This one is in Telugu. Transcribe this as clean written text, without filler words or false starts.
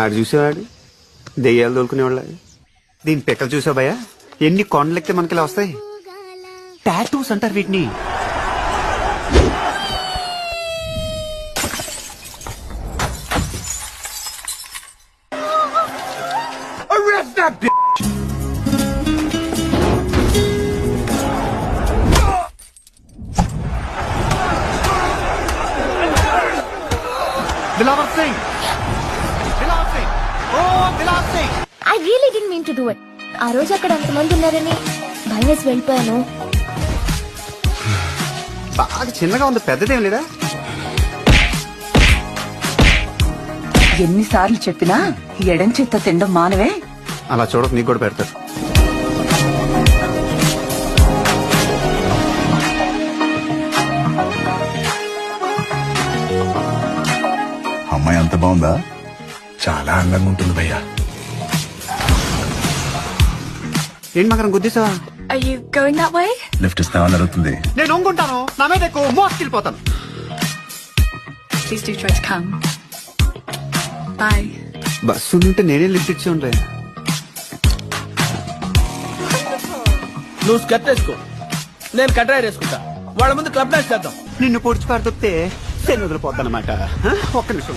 ఆడు చూసేవాడు దెయ్యాలు తోలుకునేవాళ్ళ. దీని పిక్కలు చూసావు భయ్యా, ఎన్ని కొండలెక్కితే మనకి ఇలా వస్తాయి. టాటూస్ అంటారు వీటిని. Arrest that bitch! Dilaver Singh! Dilaver Singh! Oh, Dilaver Singh! I really didn't mean to do it. ఆ రోజు అక్కడ అంతమంది ఉన్నారని భయం వేసి వెళ్ళిపోయాను. బాగా చిన్నగా ఉంది, పెద్దదేం లేదా? ఎన్నిసార్లు చెప్పినా ఎడం చేత్తో తినడం మానవే. అలా చూడక నీకు కూడా పెడతారు. అమ్మాయి అంత బాగుందా? చాలా అందంగా ఉంటుంది భయ్యా. ఏంటి మకరం గుద్దేసావా? Are you going that way? Lift ఇస్తామని అడుగుతుంది. నేను ఒంగుంటాను, నా మీద ఎక్కువ మోసుకెళ్ళిపోతాను. Please do try to come. Bye. Bus ఉంటే నేనే లిఫ్ట్ ఇచ్చి ఉండే. నువ్వు స్కర్ట్ వేసుకో, నేను కట్రాయర్ వేసుకుంటా. వాళ్ళ ముందు క్లబ్ డాన్స్ చేద్దాం. నిన్ను పొడిచి పాడుతుంటే శని వదిలిపోతానమాట. ఒక్క నిమిషం.